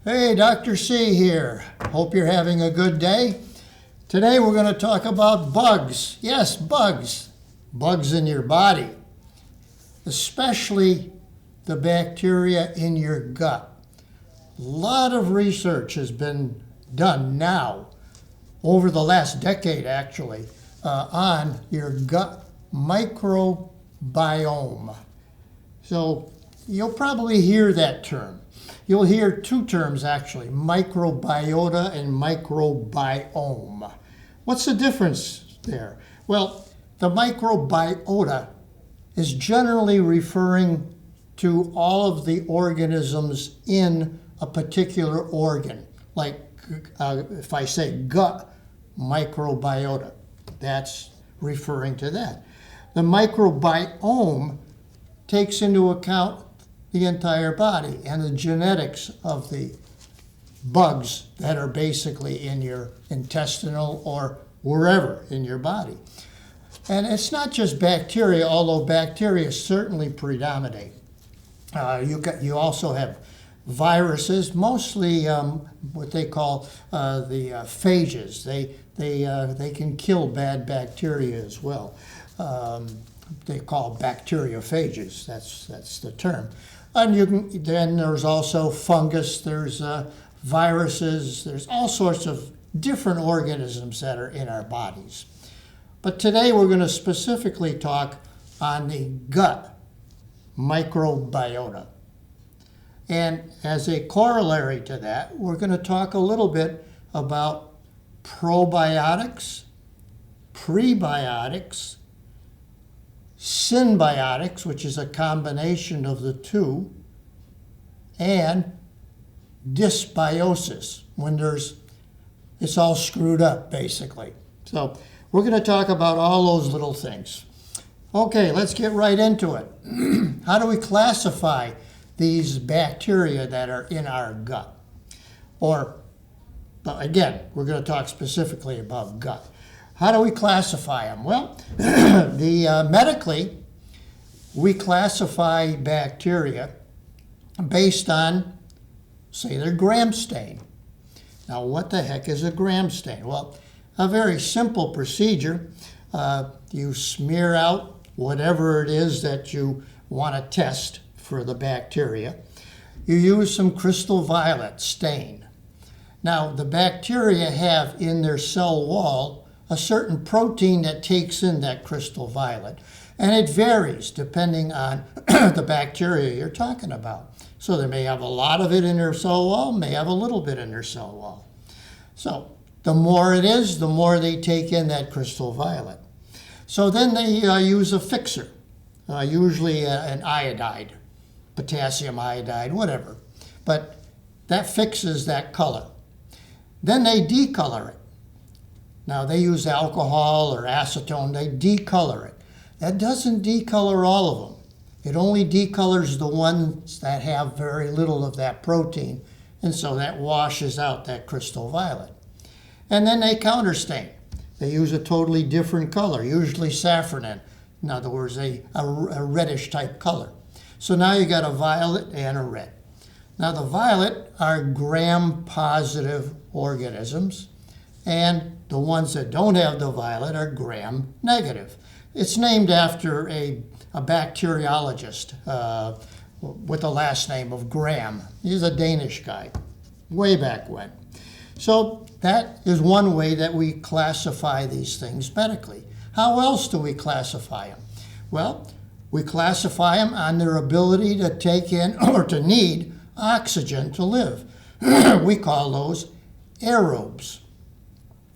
Hey, Dr. C here. Hope you're having a good day. Today we're going to talk about bugs. Yes, bugs. Bugs in your body, especially the bacteria in your gut. A lot of research has been done now, over the last decade actually, on your gut microbiome. So you'll probably hear that term. You'll hear two terms actually, microbiota and microbiome. What's the difference there? Well, the microbiota is generally referring to all of the organisms in a particular organ. Like if I say gut microbiota, that's referring to that. The microbiome takes into account the entire body and the genetics of the bugs that are basically in your intestinal or wherever in your body. And it's not just bacteria, although bacteria certainly predominate. You also have viruses, mostly what they call the phages. They can kill bad bacteria as well. They call bacteriophages. That's the term. And then there's also fungus. There's viruses. There's all sorts of different organisms that are in our bodies. But today we're going to specifically talk on the gut microbiota. And as a corollary to that, we're going to talk a little bit about probiotics, prebiotics, symbiotics, which is a combination of the two, and dysbiosis, when it's all screwed up, basically. So we're going to talk about all those little things. Okay, let's get right into it. How do we classify these bacteria that are in our gut? Or, again, we're going to talk specifically about gut. How do we classify them? Well, medically, we classify bacteria based on, say, their gram stain. Now, what the heck is a gram stain? Well, a very simple procedure. You smear out whatever it is that you want to test for the bacteria. You use some crystal violet stain. Now, the bacteria have in their cell wall a certain protein that takes in that crystal violet. And it varies depending on the bacteria you're talking about. So they may have a lot of it in their cell wall, may have a little bit in their cell wall. So the more it is, the more they take in that crystal violet. So then they use a fixer, usually an iodide, potassium iodide, whatever. But that fixes that color. Then they decolor it. Now, they use alcohol or acetone. They decolor it. That doesn't decolor all of them. It only decolors the ones that have very little of that protein, and so that washes out that crystal violet. And then they counterstain. They use a totally different color, usually saffron. In other words, a reddish type color. So now you got a violet and a red. Now, the violet are gram-positive organisms, and the ones that don't have the violet are gram-negative. It's named after a bacteriologist with the last name of Gram. He's a Danish guy, way back when. So that is one way that we classify these things medically. How else do we classify them? Well, we classify them on their ability to take in or to need oxygen to live. We call those aerobes.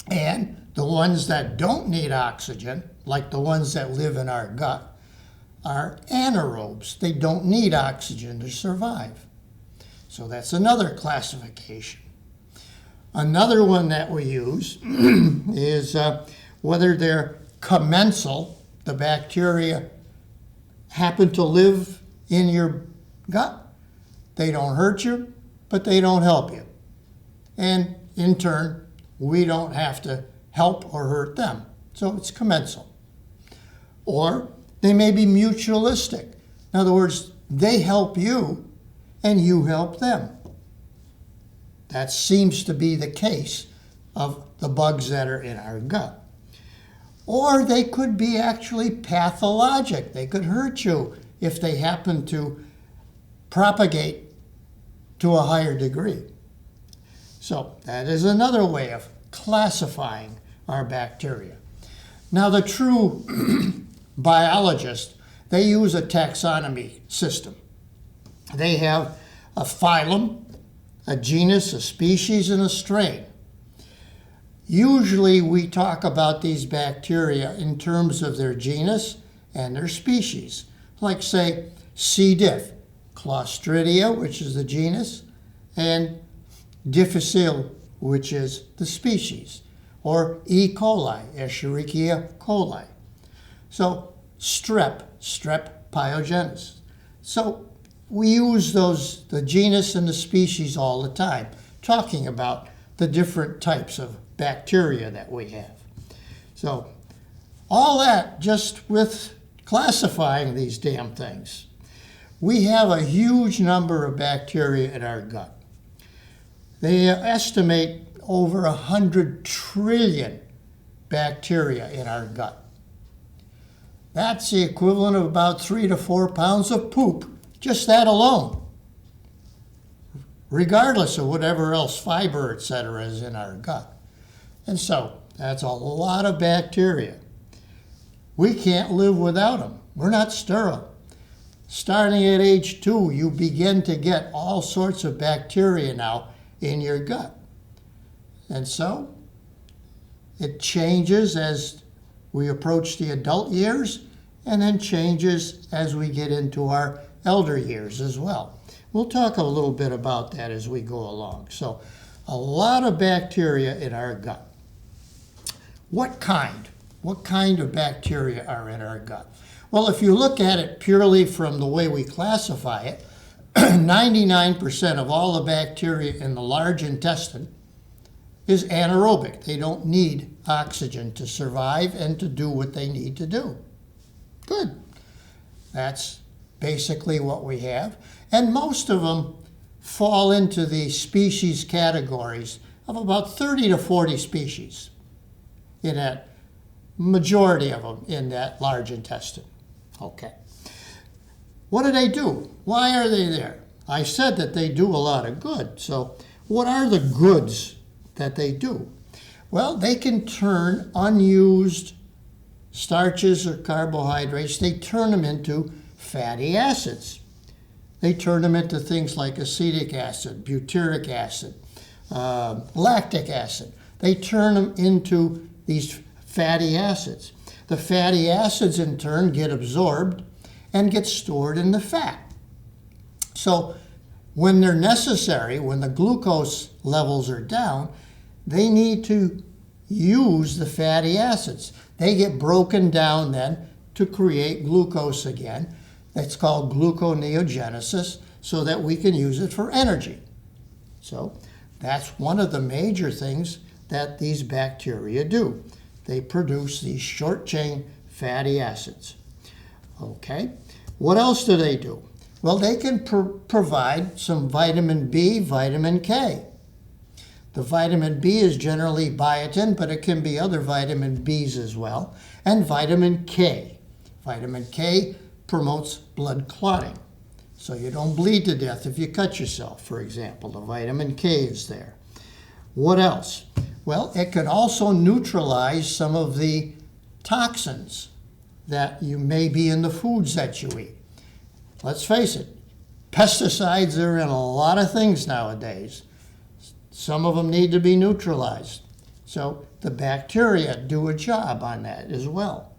And the ones that don't need oxygen, like the ones that live in our gut, are anaerobes. They don't need oxygen to survive. So that's another classification. Another one that we use is whether they're commensal, the bacteria happen to live in your gut. They don't hurt you, but they don't help you. And in turn, we don't have to help or hurt them. So it's commensal. Or they may be mutualistic. In other words, they help you and you help them. That seems to be the case of the bugs that are in our gut. Or they could be actually pathologic. They could hurt you if they happen to propagate to a higher degree. So that is another way of classifying our bacteria. Now the true biologists, they use a taxonomy system. They have a phylum, a genus, a species, and a strain. Usually we talk about these bacteria in terms of their genus and their species. Like say C. diff, Clostridia, which is the genus, and Difficile, which is the species, or E. coli, Escherichia coli. So strep pyogenes. So we use the genus and the species all the time, talking about the different types of bacteria that we have. So all that just with classifying these damn things. We have a huge number of bacteria in our gut. They estimate over 100 trillion bacteria in our gut. That's the equivalent of about 3 to 4 pounds of poop, just that alone, regardless of whatever else fiber, etc., is in our gut. And so that's a lot of bacteria. We can't live without them. We're not sterile. Starting at age 2, you begin to get all sorts of bacteria now in your gut. And so it changes as we approach the adult years, and then changes as we get into our elder years as well. We'll talk a little bit about that as we go along. So a lot of bacteria in our gut. What kind? What kind of bacteria are in our gut? Well, if you look at it purely from the way we classify it, 99% of all the bacteria in the large intestine is anaerobic. They don't need oxygen to survive and to do what they need to do. Good. That's basically what we have. And most of them fall into the species categories of about 30 to 40 species in that majority of them in that large intestine. Okay. What do they do? Why are they there? I said that they do a lot of good. So what are the goods that they do? Well, they can turn unused starches or carbohydrates, they turn them into fatty acids. They turn them into things like acetic acid, butyric acid, lactic acid. They turn them into these fatty acids. The fatty acids in turn get absorbed and get stored in the fat. So when they're necessary, when the glucose levels are down, they need to use the fatty acids. They get broken down then to create glucose again. That's called gluconeogenesis, so that we can use it for energy. So that's one of the major things that these bacteria do. They produce these short-chain fatty acids. Okay, what else do they do? Well, they can provide some vitamin B, vitamin K. The vitamin B is generally biotin, but it can be other vitamin Bs as well. And vitamin K. Vitamin K promotes blood clotting. So you don't bleed to death if you cut yourself, for example. The vitamin K is there. What else? Well, it can also neutralize some of the toxins that you may be in the foods that you eat. Let's face it, pesticides are in a lot of things nowadays. Some of them need to be neutralized. So the bacteria do a job on that as well.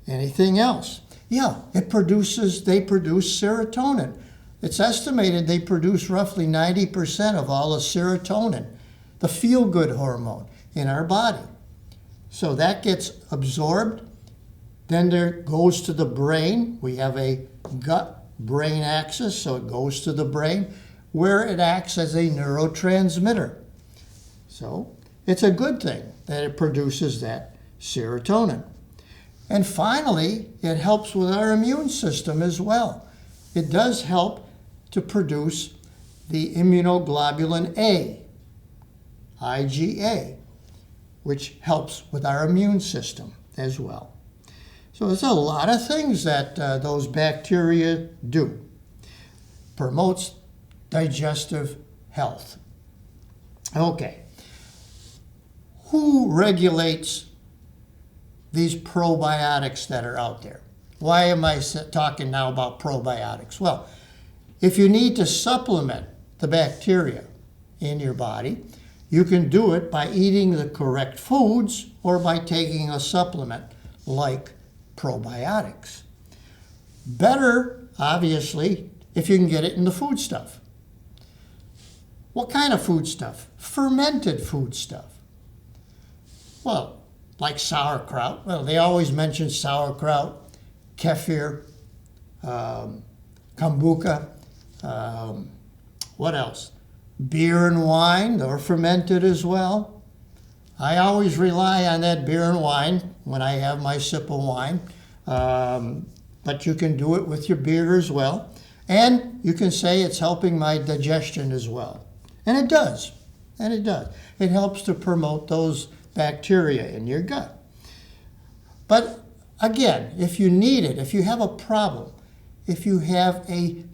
Anything else? Yeah, they produce serotonin. It's estimated they produce roughly 90% of all the serotonin, the feel-good hormone in our body. So that gets absorbed, then there goes to the brain. We have a gut-brain axis, so it goes to the brain, where it acts as a neurotransmitter. So it's a good thing that it produces that serotonin. And finally, it helps with our immune system as well. It does help to produce the immunoglobulin A. IgA, which helps with our immune system as well. So there's a lot of things that those bacteria do. Promotes digestive health. Okay. Who regulates these probiotics that are out there? Why am I talking now about probiotics? Well, if you need to supplement the bacteria in your body, you can do it by eating the correct foods or by taking a supplement like probiotics. Better, obviously, if you can get it in the food stuff. What kind of food stuff? Fermented food stuff. Well, like sauerkraut. Well, they always mention sauerkraut, kefir, kombucha. What else? Beer and wine, they're fermented as well. I always rely on that beer and wine when I have my sip of wine. But you can do it with your beer as well. And you can say it's helping my digestion as well. And it does. And it does. It helps to promote those bacteria in your gut. But again, if you need it, if you have a problem, if you have a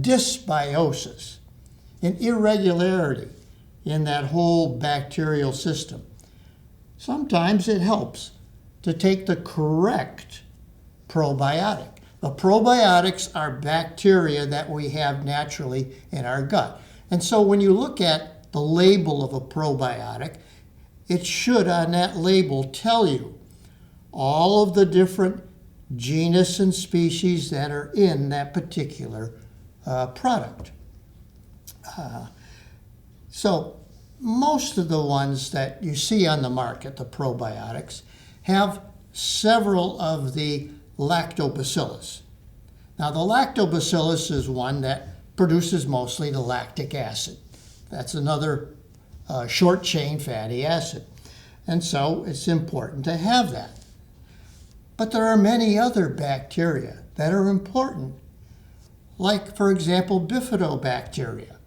dysbiosis, an irregularity in that whole bacterial system, sometimes it helps to take the correct probiotic. The probiotics are bacteria that we have naturally in our gut. And so when you look at the label of a probiotic, it should on that label tell you all of the different genus and species that are in that particular product. So most of the ones that you see on the market, the probiotics, have several of the Lactobacillus. Now the Lactobacillus is one that produces mostly the lactic acid. That's another short chain fatty acid. And so it's important to have that. But there are many other bacteria that are important, like, for example, Bifidobacteria.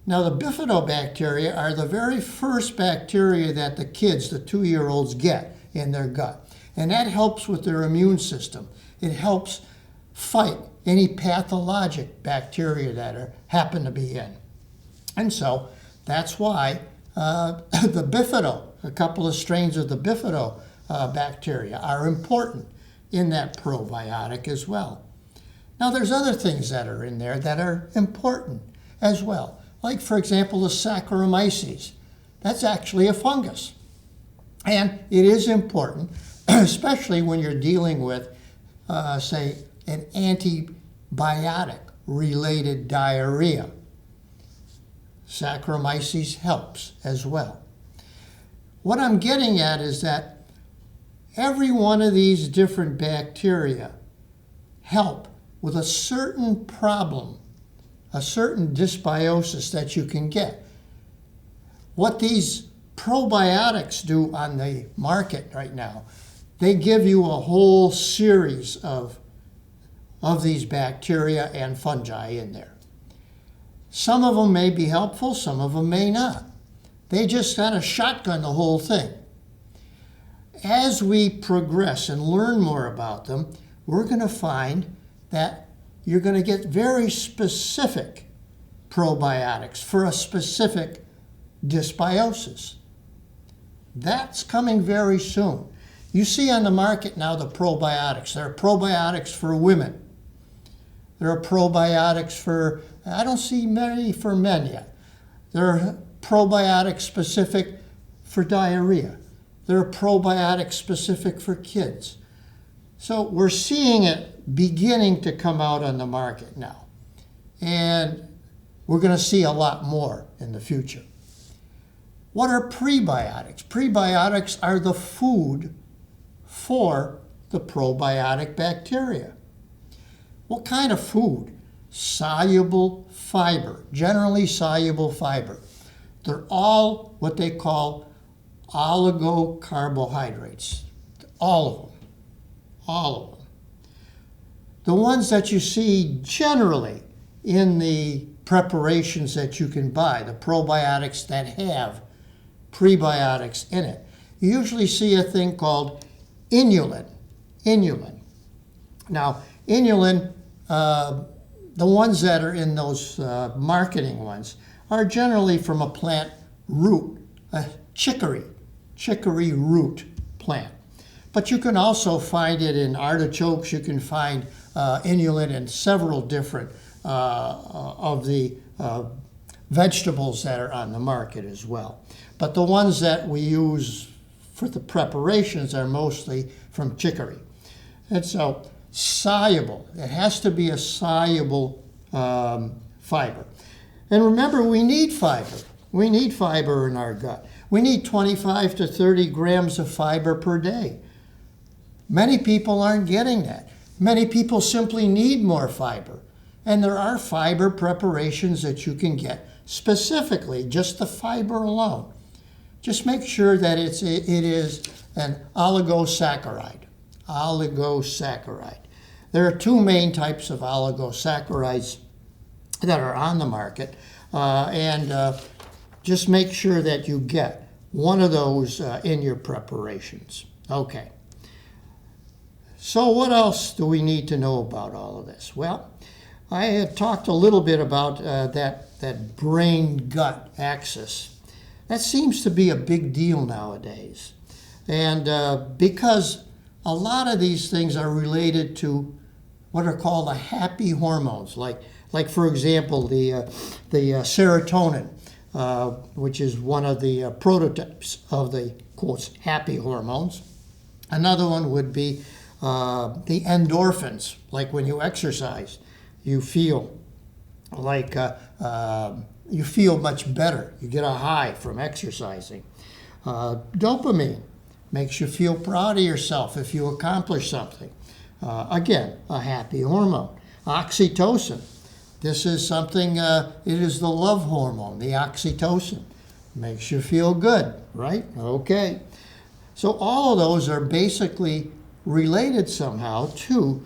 Now, the Bifidobacteria are the very first bacteria that the kids, the 2-year-olds, get in their gut. And that helps with their immune system. It helps fight any pathologic bacteria that happen to be in. And so that's why the Bifido, a couple of strains of the Bifidobacteria are important in that probiotic as well. Now there's other things that are in there that are important as well. Like, for example, the Saccharomyces. That's actually a fungus. And it is important, especially when you're dealing with, say, an antibiotic-related diarrhea. Saccharomyces helps as well. What I'm getting at is that every one of these different bacteria help with a certain problem, a certain dysbiosis that you can get. What these probiotics do on the market right now, they give you a whole series of these bacteria and fungi in there. Some of them may be helpful, some of them may not. They just kind of shotgun the whole thing. As we progress and learn more about them, we're going to find that you're going to get very specific probiotics for a specific dysbiosis. That's coming very soon. You see on the market now the probiotics. There are probiotics for women. There are probiotics for, I don't see many for men yet. There are probiotics specific for diarrhea. There are probiotics specific for kids. So we're seeing it beginning to come out on the market now. And we're going to see a lot more in the future. What are prebiotics? Prebiotics are the food for the probiotic bacteria. What kind of food? Soluble fiber, generally soluble fiber. They're all what they call oligocarbohydrates. All of them. All of them. The ones that you see generally in the preparations that you can buy, the probiotics that have prebiotics in it, you usually see a thing called inulin. Inulin. Now, inulin, the ones that are in those marketing ones, are generally from a plant root, a chicory root plant. But you can also find it in artichokes. You can find inulin in several different of the vegetables that are on the market as well. But the ones that we use for the preparations are mostly from chicory. And so soluble, it has to be a soluble fiber. And remember, we need fiber. We need fiber in our gut. We need 25 to 30 grams of fiber per day. Many people aren't getting that. Many people simply need more fiber. And there are fiber preparations that you can get specifically, just the fiber alone. Just make sure that it is an oligosaccharide. Oligosaccharide. There are two main types of oligosaccharides that are on the market, and just make sure that you get one of those in your preparations. Okay. So what else do we need to know about all of this? Well, I had talked a little bit about that brain-gut axis. That seems to be a big deal nowadays. And because a lot of these things are related to what are called the happy hormones, like for example, the serotonin, which is one of the prototypes of the, quotes, happy hormones. Another one would be the endorphins, like when you exercise, you feel like you feel much better. You get a high from exercising. Dopamine makes you feel proud of yourself if you accomplish something. Again, a happy hormone. Oxytocin. This is something, it is the love hormone, the oxytocin. Makes you feel good, right? Okay. So all of those are basically related somehow to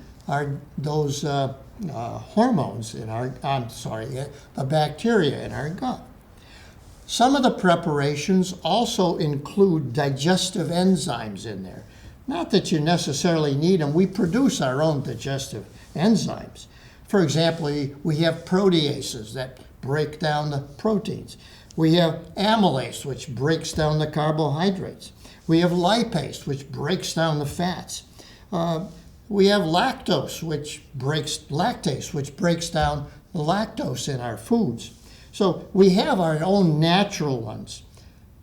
those hormones in our, the bacteria in our gut. Some of the preparations also include digestive enzymes in there. Not that you necessarily need them. We produce our own digestive enzymes. For example, we have proteases that break down the proteins. We have amylase, which breaks down the carbohydrates. We have lipase, which breaks down the fats. We have lactase, which breaks down the lactose in our foods. So we have our own natural ones.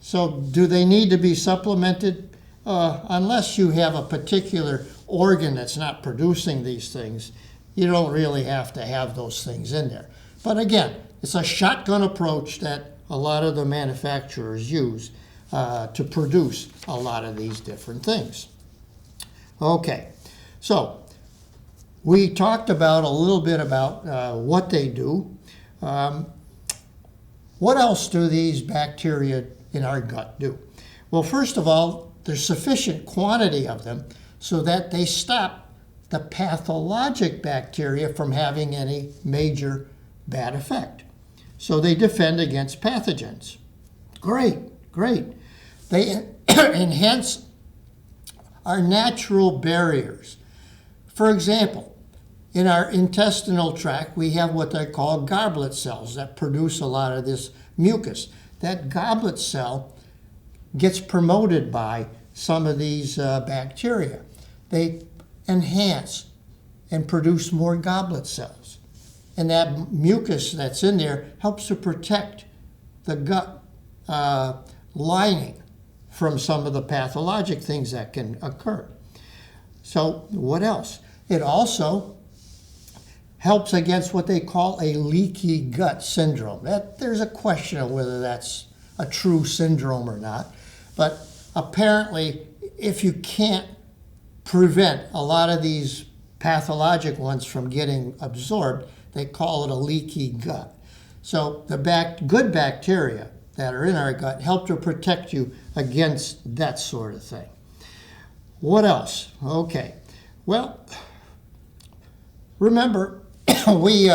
So do they need to be supplemented? Unless you have a particular organ that's not producing these things, you don't really have to have those things in there. But again, it's a shotgun approach that a lot of the manufacturers use to produce a lot of these different things. Okay, so we talked about a little bit about what they do. What else do these bacteria in our gut do? Well, first of all, there's sufficient quantity of them so that they stop the pathologic bacteria from having any major bad effect. So they defend against pathogens. Great. They enhance our natural barriers. For example, in our intestinal tract, we have what they call goblet cells that produce a lot of this mucus. That goblet cell gets promoted by some of these bacteria. They enhance and produce more goblet cells. And that mucus that's in there helps to protect the gut lining from some of the pathologic things that can occur. So what else? It also helps against what they call a leaky gut syndrome. There's a question of whether that's a true syndrome or not. But apparently, if you can't prevent a lot of these pathologic ones from getting absorbed, they call it a leaky gut. So the good bacteria that are in our gut help to protect you against that sort of thing. What else? Okay. Well, remember, we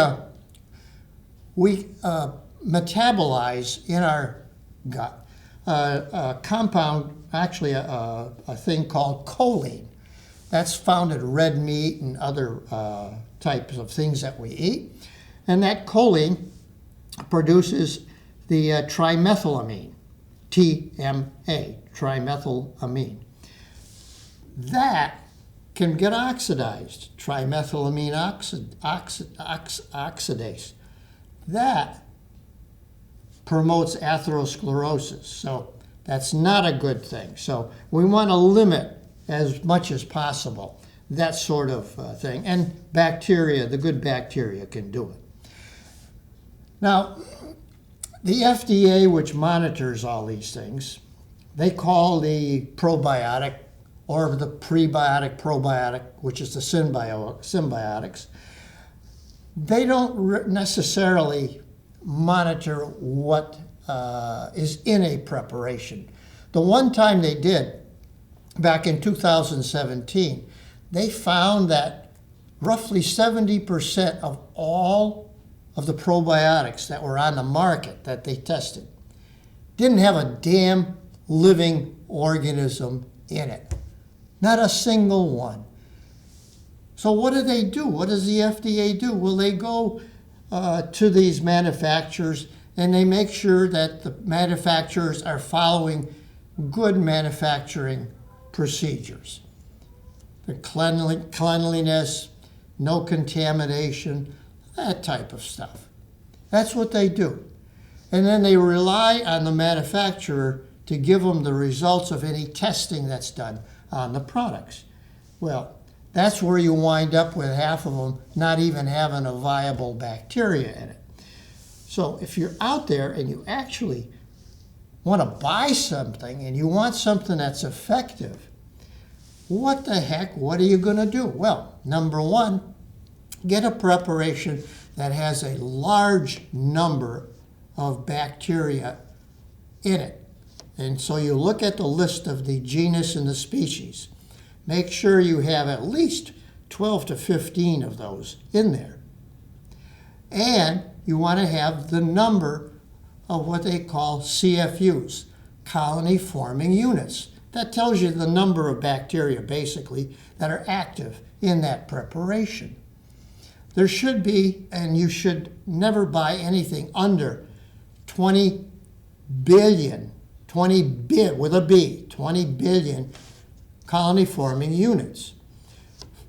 we metabolize in our gut a compound, actually a thing called choline. That's found in red meat and other types of things that we eat. And that choline produces the trimethylamine, TMA, trimethylamine. That can get oxidized, trimethylamine oxidase. That promotes atherosclerosis, so that's not a good thing. So we want to limit as much as possible that sort of thing. And bacteria, the good bacteria can do it. Now, the FDA, which monitors all these things, they call the probiotic or the prebiotic, probiotic, which is the symbiotics. They don't necessarily monitor what is in a preparation. The one time they did, back in 2017, they found that roughly 70% of all of the probiotics that were on the market that they tested didn't have a damn living organism in it. Not a single one. So what do they do? What does the FDA do? Well, they go to these manufacturers and they make sure that the manufacturers are following good manufacturing procedures. The cleanliness, no contamination, that type of stuff. That's what they do. And then they rely on the manufacturer to give them the results of any testing that's done on the products. Well, that's where you wind up with half of them not even having a viable bacteria in it. So if you're out there and you actually want to buy something and you want something that's effective, what the heck, what are you going to do? Well, number one, get a preparation that has a large number of bacteria in it. And so you look at the list of the genus and the species. Make sure you have at least 12 to 15 of those in there. And you want to have the number of what they call CFUs, colony-forming units. That tells you the number of bacteria, basically, that are active in that preparation. There should be, and you should never buy anything under 20 billion with a B, 20 billion colony-forming units.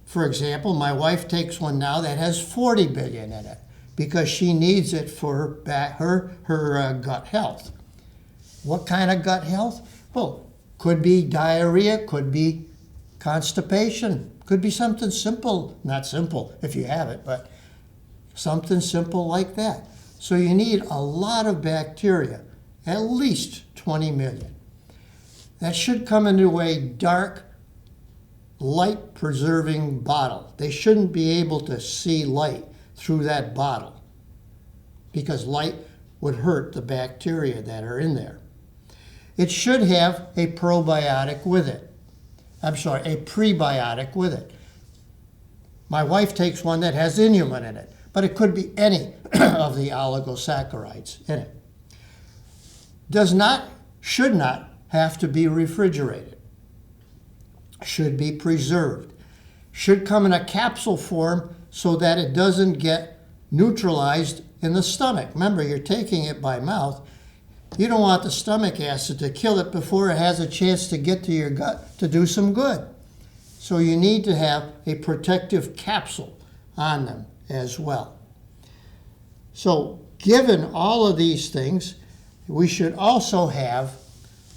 For example, my wife takes one now that has 40 billion in it because she needs it for her gut health. What kind of gut health? Well, could be diarrhea, could be constipation, could be something simple, not simple if you have it, but something simple like that. So you need a lot of bacteria, at least 20 million. That should come into a dark, light-preserving bottle. They shouldn't be able to see light through that bottle because light would hurt the bacteria that are in there. It should have a probiotic with it. A prebiotic with it. My wife takes one that has inulin in it, but it could be any of the oligosaccharides in it. Should not have to be refrigerated. Should be preserved. Should come in a capsule form so that it doesn't get neutralized in the stomach. Remember, you're taking it by mouth. You don't want the stomach acid to kill it before it has a chance to get to your gut to do some good. So you need to have a protective capsule on them as well. So given all of these things, we should also have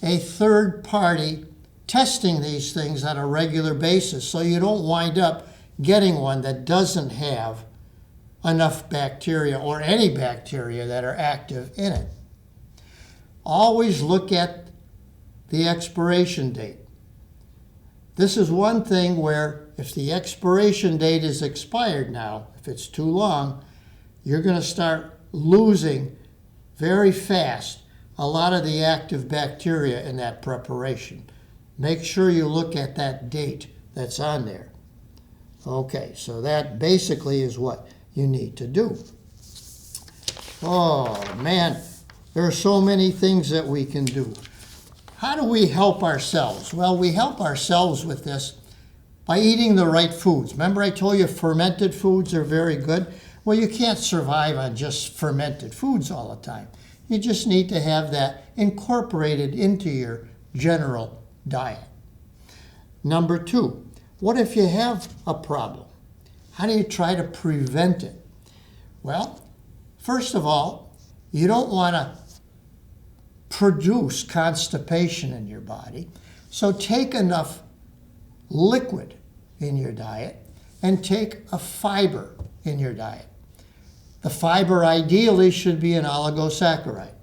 a third party testing these things on a regular basis so you don't wind up getting one that doesn't have enough bacteria or any bacteria that are active in it. Always look at the expiration date. This is one thing where if the expiration date is expired now, if it's too long, you're going to start losing very fast a lot of the active bacteria in that preparation. Make sure you look at that date that's on there. Okay, so that basically is what you need to do. Oh, man, there are so many things that we can do. How do we help ourselves? Well, we help ourselves with this by eating the right foods. Remember I told you fermented foods are very good? Well, you can't survive on just fermented foods all the time. You just need to have that incorporated into your general diet. Number 2, what if you have a problem? How do you try to prevent it? Well, first of all, you don't want to produce constipation in your body. So take enough liquid in your diet and take a fiber in your diet. The fiber ideally should be an oligosaccharide,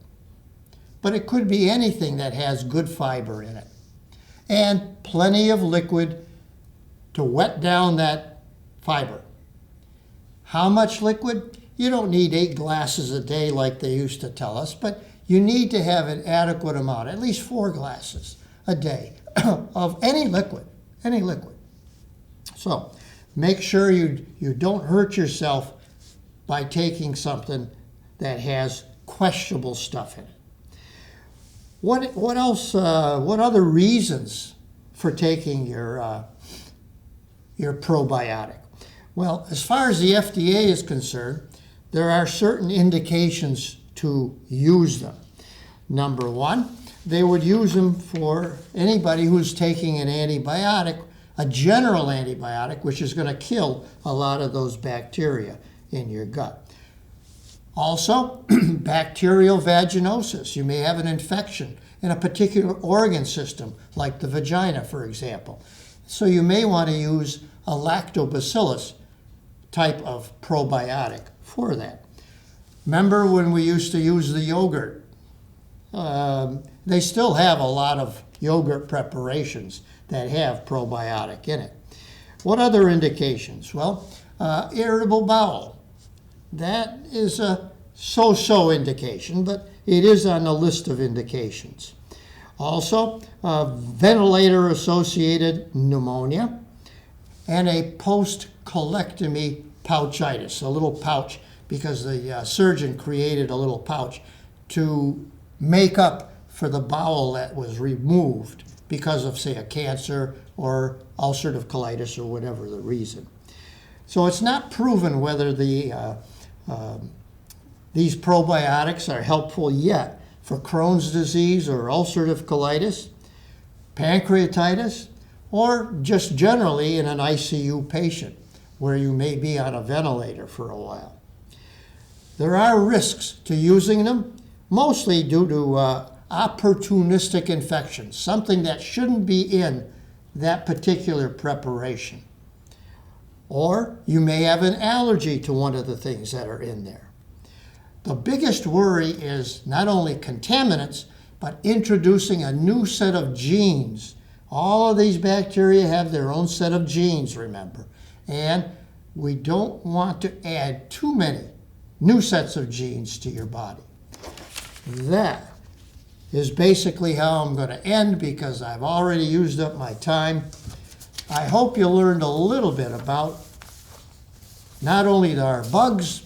but it could be anything that has good fiber in it. And plenty of liquid to wet down that fiber. How much liquid? You don't need 8 glasses a day like they used to tell us, but you need to have an adequate amount, at least 4 glasses a day of any liquid, So make sure you don't hurt yourself by taking something that has questionable stuff in it. What else? What other reasons for taking your probiotic? Well, as far as the FDA is concerned, there are certain indications to use them. Number 1, they would use them for anybody who's taking an antibiotic, a general antibiotic, which is going to kill a lot of those bacteria in your gut. Also, bacterial vaginosis. You may have an infection in a particular organ system, like the vagina, for example. So you may want to use a Lactobacillus type of probiotic for that. Remember when we used to use the yogurt? They still have a lot of yogurt preparations that have probiotic in it. What other indications? Well, irritable bowel. That is a so-so indication, but it is on the list of indications. Also, ventilator-associated pneumonia and a post-colectomy pouchitis, a little pouch, because the surgeon created a little pouch to make up for the bowel that was removed because of, say, a cancer or ulcerative colitis or whatever the reason. So it's not proven whether these probiotics are helpful yet for Crohn's disease or ulcerative colitis, pancreatitis, or just generally in an ICU patient where you may be on a ventilator for a while. There are risks to using them, mostly due to opportunistic infections, something that shouldn't be in that particular preparation. Or you may have an allergy to one of the things that are in there. The biggest worry is not only contaminants, but introducing a new set of genes. All of these bacteria have their own set of genes, remember. And we don't want to add too many new sets of genes to your body. That is basically how I'm going to end because I've already used up my time. I hope you learned a little bit about not only our bugs,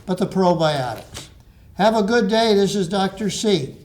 but the probiotics. Have a good day. This is Dr. C.